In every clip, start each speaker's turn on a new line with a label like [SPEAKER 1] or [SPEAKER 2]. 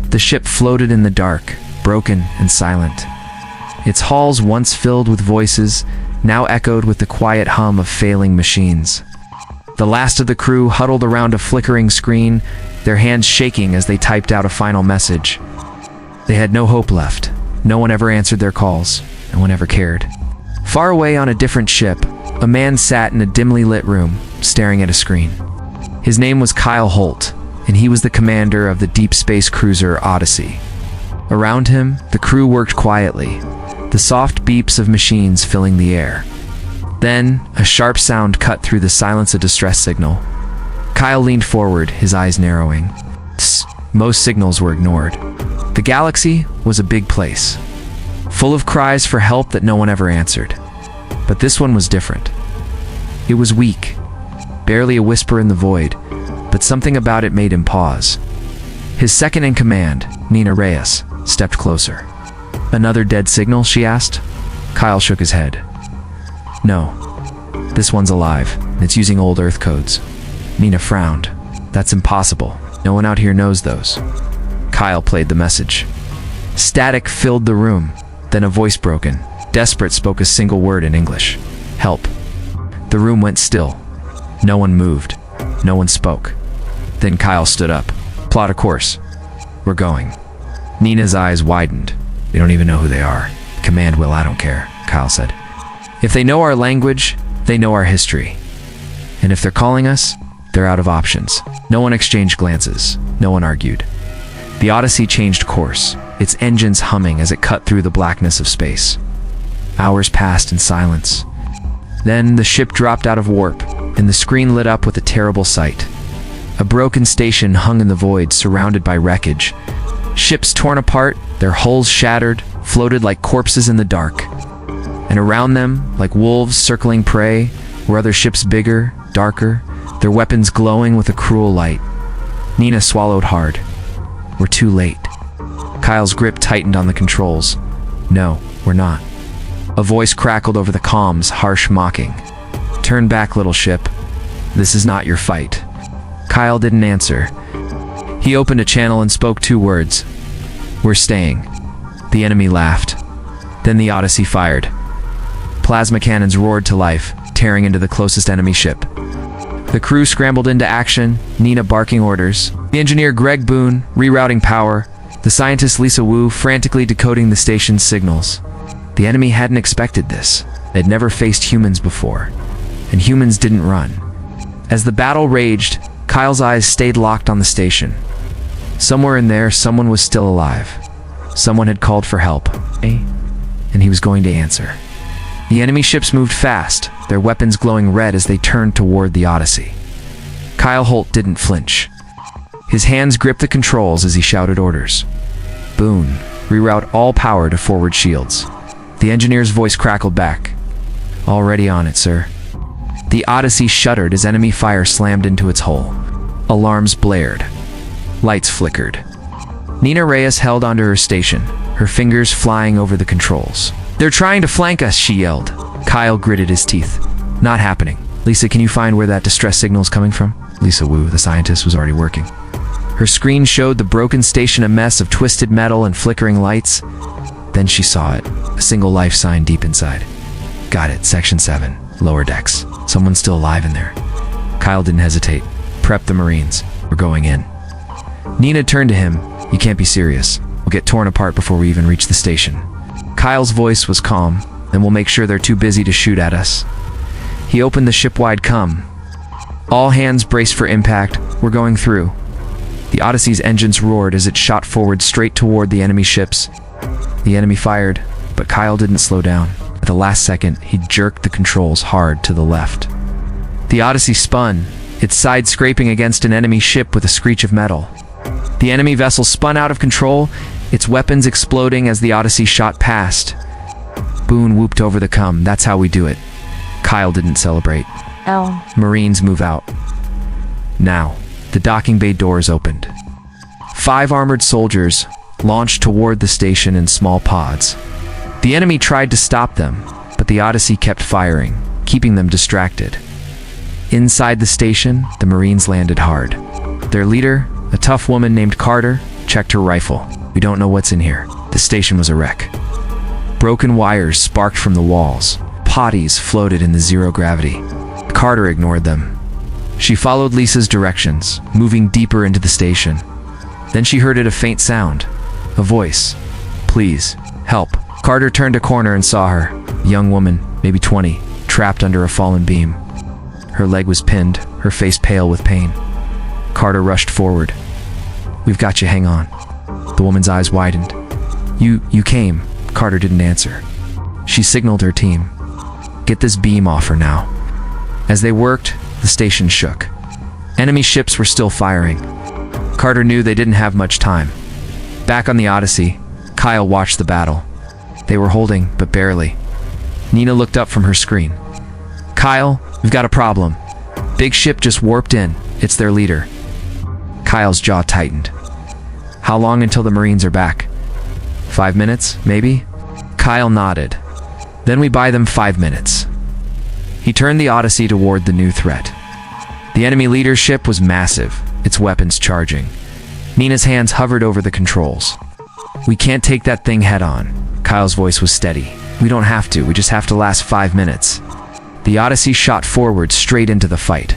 [SPEAKER 1] The ship floated in the dark, broken and silent. Its halls, once filled with voices, now echoed with the quiet hum of failing machines. The last of the crew huddled around a flickering screen, their hands shaking as they typed out a final message. They had no hope left. No one ever answered their calls. No one ever cared. Far away on a different ship, a man sat in a dimly lit room, staring at a screen. His name was Kyle Holt, and he was the commander of the deep space cruiser Odyssey. Around him, the crew worked quietly, the soft beeps of machines filling the air. Then, a sharp sound cut through the silence, a distress signal. Kyle leaned forward, his eyes narrowing. Most signals were ignored. The galaxy was a big place, full of cries for help that no one ever answered. But this one was different. It was weak, barely a whisper in the void, but something about it made him pause. His second in command, Nina Reyes, stepped closer. "Another dead signal?" she asked. Kyle shook his head. "No, this one's alive. It's using old Earth codes." Nina frowned. "That's impossible. No one out here knows those." Kyle played the message. Static filled the room. Then a voice broken, desperate, spoke a single word in English. "Help." The room went still. No one moved. No one spoke. Then Kyle stood up. "Plot a course. We're going." Nina's eyes widened. "They don't even know who they are." "Command will, I don't care," Kyle said. "If they know our language, they know our history. And if they're calling us, they're out of options." No one exchanged glances. No one argued. The Odyssey changed course, its engines humming as it cut through the blackness of space. Hours passed in silence. Then the ship dropped out of warp, and the screen lit up with a terrible sight. A broken station hung in the void, surrounded by wreckage. Ships torn apart, their hulls shattered, floated like corpses in the dark. And around them, like wolves circling prey, were other ships bigger, darker, their weapons glowing with a cruel light. Nina swallowed hard. "We're too late." Kyle's grip tightened on the controls. "No, we're not." A voice crackled over the comms, harsh, mocking. "Turn back, little ship. This is not your fight." Kyle didn't answer. He opened a channel and spoke 2 words. "We're staying." The enemy laughed. Then the Odyssey fired. Plasma cannons roared to life, tearing into the closest enemy ship. The crew scrambled into action, Nina barking orders. The engineer Greg Boone rerouting power, the scientist Lisa Wu frantically decoding the station's signals. The enemy hadn't expected this. They'd never faced humans before, and humans didn't run. As the battle raged, Kyle's eyes stayed locked on the station. Somewhere in there, someone was still alive. Someone had called for help, and he was going to answer. The enemy ships moved fast, their weapons glowing red as they turned toward the Odyssey. Kyle Holt didn't flinch. His hands gripped the controls as he shouted orders. "Boone, reroute all power to forward shields." The engineer's voice crackled back. "Already on it, sir." The Odyssey shuddered as enemy fire slammed into its hull. Alarms blared. Lights flickered. Nina Reyes held onto her station, her fingers flying over the controls. "They're trying to flank us," she yelled. Kyle gritted his teeth. "Not happening. Lisa, can you find where that distress signal's coming from?" Lisa Wu, the scientist, was already working. Her screen showed the broken station, a mess of twisted metal and flickering lights. Then she saw it, a single life sign deep inside. "Got it, Section 7, lower decks. Someone's still alive in there." Kyle didn't hesitate. "Prep the Marines. We're going in." Nina turned to him. "You can't be serious. We'll get torn apart before we even reach the station." Kyle's voice was calm. "Then we'll make sure they're too busy to shoot at us." He opened the ship-wide comm. All hands braced for impact. "We're going through." The Odyssey's engines roared as it shot forward straight toward the enemy ships. The enemy fired, but Kyle didn't slow down. At the last second, he jerked the controls hard to the left. The Odyssey spun, its side scraping against an enemy ship with a screech of metal. The enemy vessel spun out of control, its weapons exploding as the Odyssey shot past. Boone whooped over the comm. "That's how we do it." Kyle didn't celebrate.
[SPEAKER 2] "Ow."
[SPEAKER 1] Marines move out. Now, the docking bay doors opened. 5 armored soldiers launched toward the station in small pods. The enemy tried to stop them, but the Odyssey kept firing, keeping them distracted. Inside the station, the Marines landed hard. Their leader, a tough woman named Carter, checked her rifle. We don't know what's in here. The station was a wreck. Broken wires sparked from the walls. Potties floated in the zero gravity. Carter ignored them. She followed Lisa's directions, moving deeper into the station. Then she heard a faint sound. A voice. Please, help. Carter turned a corner and saw her. A young woman, maybe 20, trapped under a fallen beam. Her leg was pinned, her face pale with pain. Carter rushed forward. We've got you, hang on. The woman's eyes widened. You came. Carter didn't answer. She signaled her team. Get this beam off her now. As they worked, the station shook. Enemy ships were still firing. Carter knew they didn't have much time. Back on the Odyssey, Kyle watched the battle. They were holding, but barely. Nina looked up from her screen. Kyle, we've got a problem. Big ship just warped in. It's their leader. Kyle's jaw tightened. How long until the Marines are back? 5 minutes, maybe? Kyle nodded. Then we buy them 5 minutes. He turned the Odyssey toward the new threat. The enemy leadership was massive, its weapons charging. Nina's hands hovered over the controls. We can't take that thing head on. Kyle's voice was steady. We don't have to, we just have to last 5 minutes. The Odyssey shot forward straight into the fight.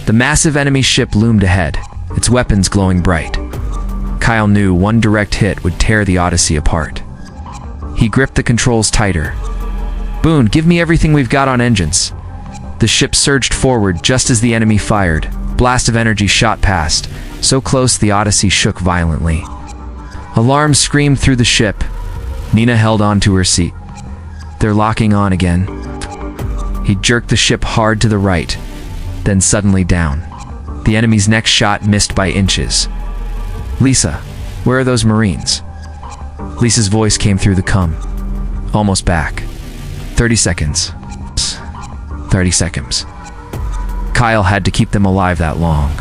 [SPEAKER 1] The massive enemy ship loomed ahead, its weapons glowing bright. Kyle knew one direct hit would tear the Odyssey apart. He gripped the controls tighter. Boone, give me everything we've got on engines. The ship surged forward just as the enemy fired. Blast of energy shot past, so close the Odyssey shook violently. Alarms screamed through the ship. Nina held on to her seat. They're locking on again. He jerked the ship hard to the right, then suddenly down. The enemy's next shot missed by inches. Lisa, where are those Marines? Lisa's voice came through the cum. Almost back. 30 seconds. 30 seconds. Kyle had to keep them alive that long.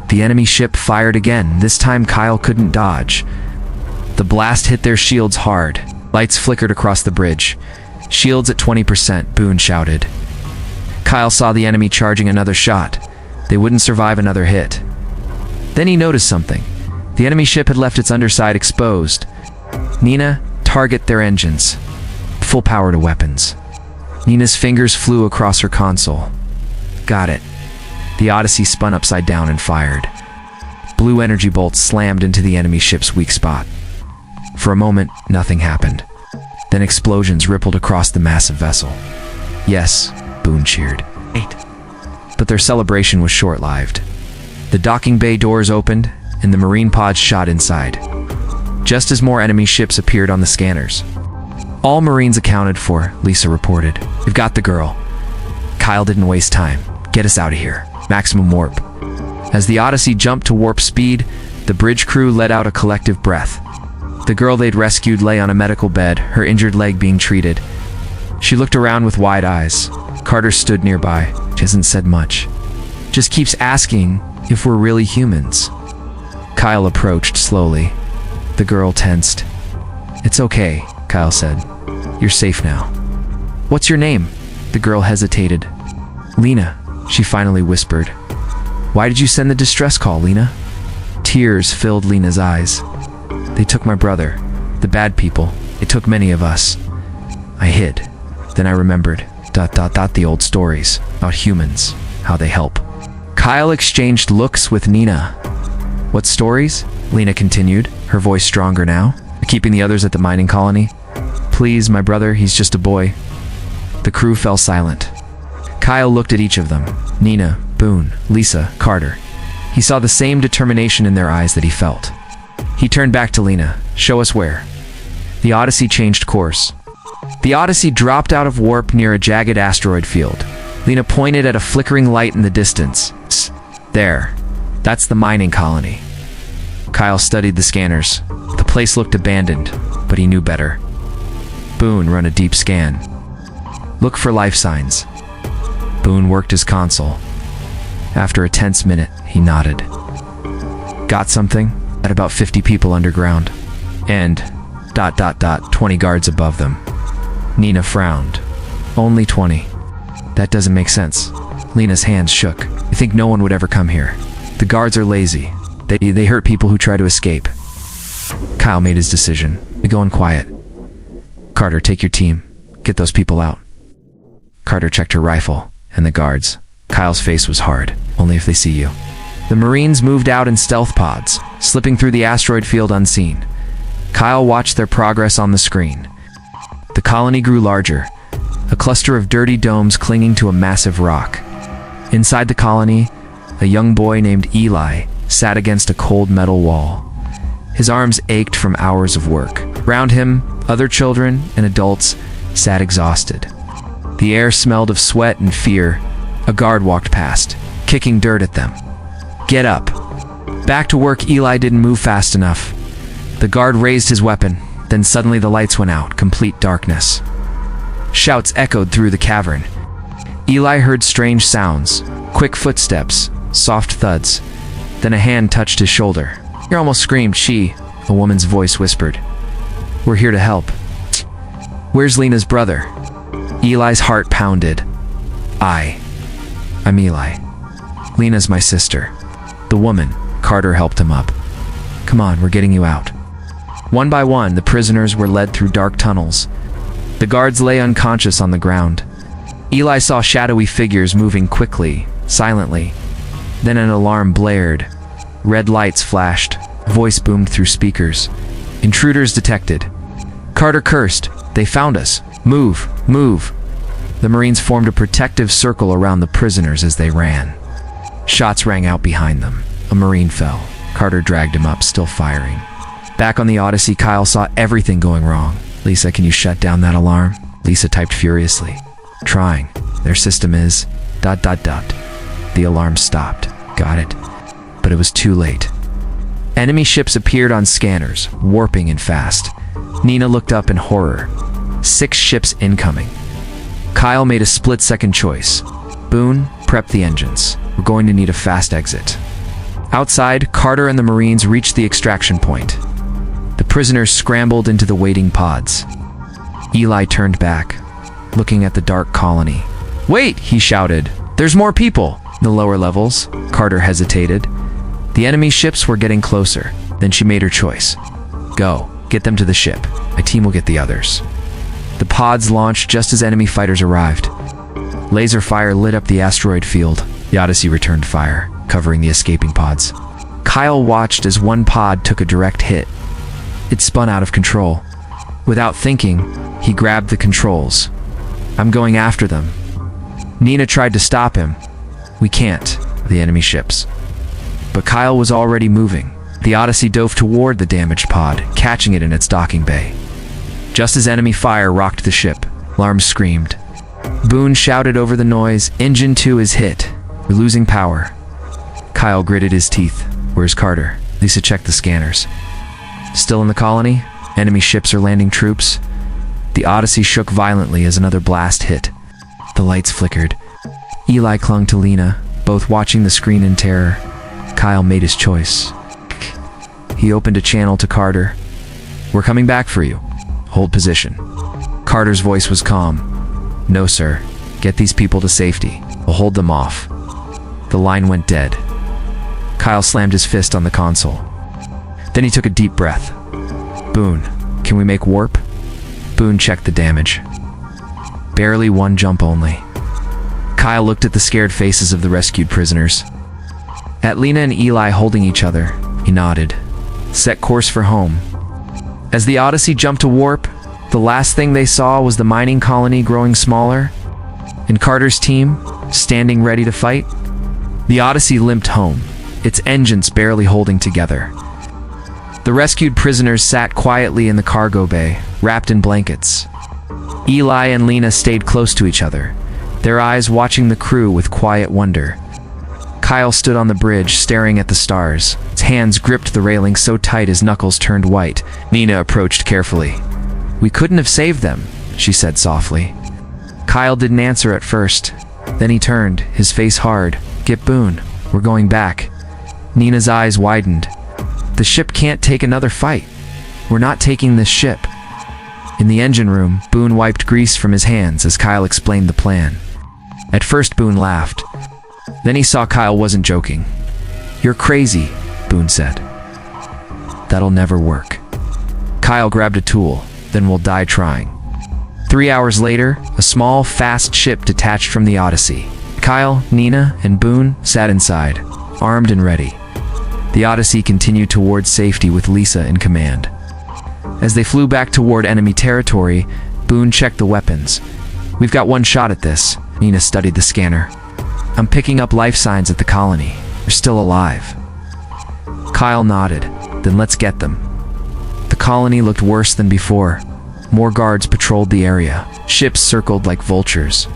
[SPEAKER 1] The enemy ship fired again. This time Kyle couldn't dodge. The blast hit their shields hard. Lights flickered across the bridge. Shields at 20%, Boone shouted. Kyle saw the enemy charging another shot. They wouldn't survive another hit. Then he noticed something. The enemy ship had left its underside exposed. Nina, target their engines. Full power to weapons. Nina's fingers flew across her console. Got it. The Odyssey spun upside down and fired. Blue energy bolts slammed into the enemy ship's weak spot. For a moment, nothing happened. Then explosions rippled across the massive vessel. Yes, Boone cheered. But their celebration was short-lived. The docking bay doors opened, and the Marine pods shot inside. Just as more enemy ships appeared on the scanners. All Marines accounted for, Lisa reported. We've got the girl. Kyle didn't waste time. Get us out of here. Maximum warp. As the Odyssey jumped to warp speed, the bridge crew let out a collective breath. The girl they'd rescued lay on a medical bed, her injured leg being treated. She looked around with wide eyes. Carter stood nearby. She hasn't said much. Just keeps asking if we're really humans. Kyle approached slowly. The girl tensed. It's okay, Kyle said. You're safe now. What's your name? The girl hesitated. Lena, she finally whispered. Why did you send the distress call, Lena? Tears filled Lena's eyes. They took my brother. The bad people. They took many of us. I hid. Then I remembered. The old stories about humans. How they help. Kyle exchanged looks with Nina. What stories? Lena continued, her voice stronger now. Keeping the others at the mining colony. Please, my brother, he's just a boy. The crew fell silent. Kyle looked at each of them. Nina, Boone, Lisa, Carter. He saw the same determination in their eyes that he felt. He turned back to Lena. Show us where. The Odyssey changed course. The Odyssey dropped out of warp near a jagged asteroid field. Lena pointed at a flickering light in the distance. There. That's the mining colony. Kyle studied the scanners. The place looked abandoned, but he knew better. Boone ran a deep scan. Look for life signs. Boone worked his console. After a tense minute, he nodded. Got something? At about 50 people underground. And... 20 guards above them. Nina frowned. Only 20. That doesn't make sense. Lena's hands shook. I think no one would ever come here. The guards are lazy. They hurt people who try to escape. Kyle made his decision. We go in quiet. Carter, take your team. Get those people out. Carter checked her rifle and the guards. Kyle's face was hard. Only if they see you. The Marines moved out in stealth pods, slipping through the asteroid field unseen. Kyle watched their progress on the screen. The colony grew larger, a cluster of dirty domes clinging to a massive rock. Inside the colony, a young boy named Eli sat against a cold metal wall. His arms ached from hours of work. Around him, other children and adults sat exhausted. The air smelled of sweat and fear. A guard walked past, kicking dirt at them. Get up. Back to work. Eli didn't move fast enough. The guard raised his weapon, then suddenly the lights went out, complete darkness. Shouts echoed through the cavern. Eli heard strange sounds, quick footsteps, soft thuds. Then a hand touched his shoulder. "You're almost screamed," a woman's voice whispered. "We're here to help." "Where's Lena's brother?" Eli's heart pounded. I'm Eli. Lena's my sister." The woman, Carter, helped him up. "Come on, we're getting you out." One by one, the prisoners were led through dark tunnels. The guards lay unconscious on the ground. Eli saw shadowy figures moving quickly, silently. Then an alarm blared. Red lights flashed. A voice boomed through speakers. "Intruders detected." Carter cursed. "They found us. Move, move." The Marines formed a protective circle around the prisoners as they ran. Shots rang out behind them. A Marine fell. Carter dragged him up, still firing. Back on the Odyssey, Kyle saw everything going wrong. "Lisa, can you shut down that alarm?" Lisa typed furiously. "Trying. Their system is... ... The alarm stopped. "Got it." But it was too late. Enemy ships appeared on scanners, warping and fast. Nina looked up in horror. 6 ships incoming. Kyle made a split-second choice. "Boone, prep the engines. We're going to need a fast exit." Outside, Carter and the Marines reached the extraction point. The prisoners scrambled into the waiting pods. Eli turned back, looking at the dark colony. "Wait!" he shouted. "There's more people!" The lower levels, Carter hesitated. The enemy ships were getting closer. Then she made her choice. "Go. Get them to the ship. My team will get the others." The pods launched just as enemy fighters arrived. Laser fire lit up the asteroid field. The Odyssey returned fire, covering the escaping pods. Kyle watched as one pod took a direct hit. It spun out of control. Without thinking, he grabbed the controls. "I'm going after them." Nina tried to stop him. "We can't," the enemy ships. But Kyle was already moving. The Odyssey dove toward the damaged pod, catching it in its docking bay. Just as enemy fire rocked the ship, alarms screamed. Boone shouted over the noise, "Engine 2 is hit. We're losing power." Kyle gritted his teeth. "Where's Carter?" Lisa checked the scanners. "Still in the colony? Enemy ships are landing troops." The Odyssey shook violently as another blast hit. The lights flickered. Eli clung to Lena, both watching the screen in terror. Kyle made his choice. He opened a channel to Carter. "We're coming back for you. Hold position." Carter's voice was calm. "No, sir. Get these people to safety. We'll hold them off." The line went dead. Kyle slammed his fist on the console. Then he took a deep breath. "Boone, can we make warp?" Boone checked the damage. "Barely, 1 jump only." Kyle looked at the scared faces of the rescued prisoners. At Lena and Eli holding each other, he nodded. "Set course for home." As the Odyssey jumped to warp, the last thing they saw was the mining colony growing smaller, and Carter's team, standing ready to fight. The Odyssey limped home, its engines barely holding together. The rescued prisoners sat quietly in the cargo bay, wrapped in blankets. Eli and Lena stayed close to each other, their eyes watching the crew with quiet wonder. Kyle stood on the bridge, staring at the stars. His hands gripped the railing so tight his knuckles turned white. Nina approached carefully. "We couldn't have saved them," she said softly. Kyle didn't answer at first. Then he turned, his face hard. "Get Boone. We're going back." Nina's eyes widened. "The ship can't take another fight. We're not taking this ship." In the engine room, Boone wiped grease from his hands as Kyle explained the plan. At first, Boone laughed. Then he saw Kyle wasn't joking. "You're crazy," Boone said. "That'll never work." Kyle grabbed a tool, then we'll die trying. 3 hours later, a small, fast ship detached from the Odyssey. Kyle, Nina, and Boone sat inside, armed and ready. The Odyssey continued toward safety with Lisa in command. As they flew back toward enemy territory, Boone checked the weapons. "We've got one shot at this." Nina studied the scanner. "I'm picking up life signs at the colony. They're still alive." Kyle nodded. "Then let's get them." The colony looked worse than before. More guards patrolled the area. Ships circled like vultures.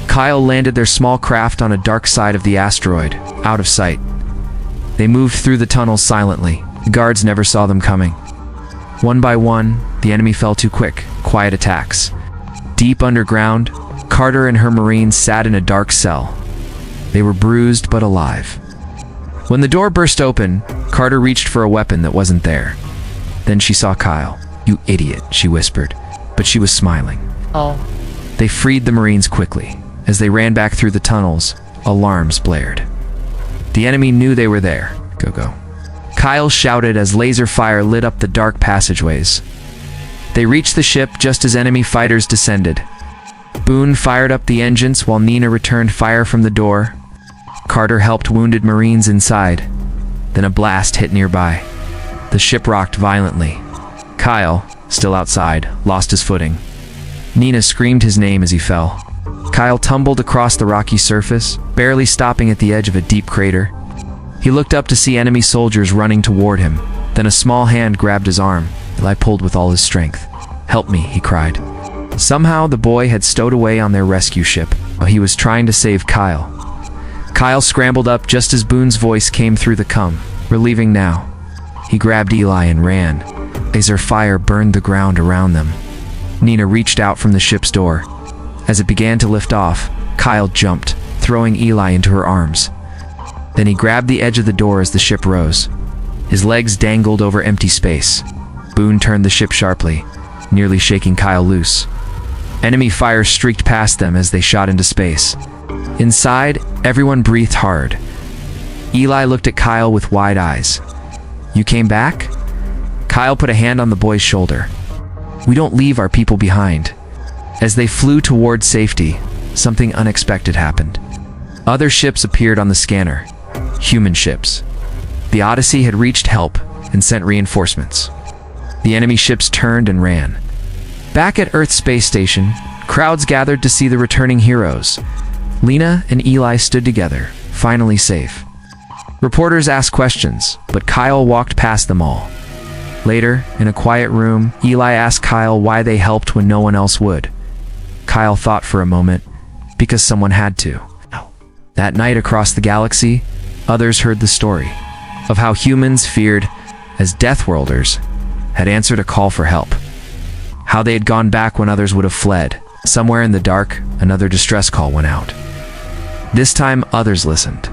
[SPEAKER 1] Kyle landed their small craft on a dark side of the asteroid, out of sight. They moved through the tunnels silently. The guards never saw them coming. One by one, the enemy fell too quick. Quiet attacks. Deep underground, Carter and her Marines sat in a dark cell. They were bruised but alive. When the door burst open, Carter reached for a weapon that wasn't there. Then she saw Kyle. "You idiot," she whispered, but she was smiling.
[SPEAKER 2] Oh.
[SPEAKER 1] They freed the Marines quickly. As they ran back through the tunnels, alarms blared. The enemy knew they were there. "Go, go." Kyle shouted as laser fire lit up the dark passageways. They reached the ship just as enemy fighters descended. Boone fired up the engines while Nina returned fire from the door. Carter helped wounded Marines inside. Then a blast hit nearby. The ship rocked violently. Kyle, still outside, lost his footing. Nina screamed his name as he fell. Kyle tumbled across the rocky surface, barely stopping at the edge of a deep crater. He looked up to see enemy soldiers running toward him. Then a small hand grabbed his arm. Eli pulled with all his strength. "Help me," he cried. Somehow the boy had stowed away on their rescue ship, while he was trying to save Kyle. Kyle scrambled up just as Boone's voice came through the cum. "Relieving now." He grabbed Eli and ran. Laser fire burned the ground around them. Nina reached out from the ship's door. As it began to lift off, Kyle jumped, throwing Eli into her arms. Then he grabbed the edge of the door as the ship rose. His legs dangled over empty space. Boone turned the ship sharply, nearly shaking Kyle loose. Enemy fire streaked past them as they shot into space. Inside, everyone breathed hard. Eli looked at Kyle with wide eyes. "You came back?" Kyle put a hand on the boy's shoulder. "We don't leave our people behind." As they flew toward safety, something unexpected happened. Other ships appeared on the scanner. Human ships. The Odyssey had reached help and sent reinforcements. The enemy ships turned and ran. Back at Earth's space station, crowds gathered to see the returning heroes. Lena and Eli stood together, finally safe. Reporters asked questions, but Kyle walked past them all. Later, in a quiet room, Eli asked Kyle why they helped when no one else would. Kyle thought for a moment, because someone had to. That night across the galaxy, others heard the story of how humans feared as Deathworlders had answered a call for help. How they had gone back when others would have fled. Somewhere in the dark, another distress call went out. This time, others listened.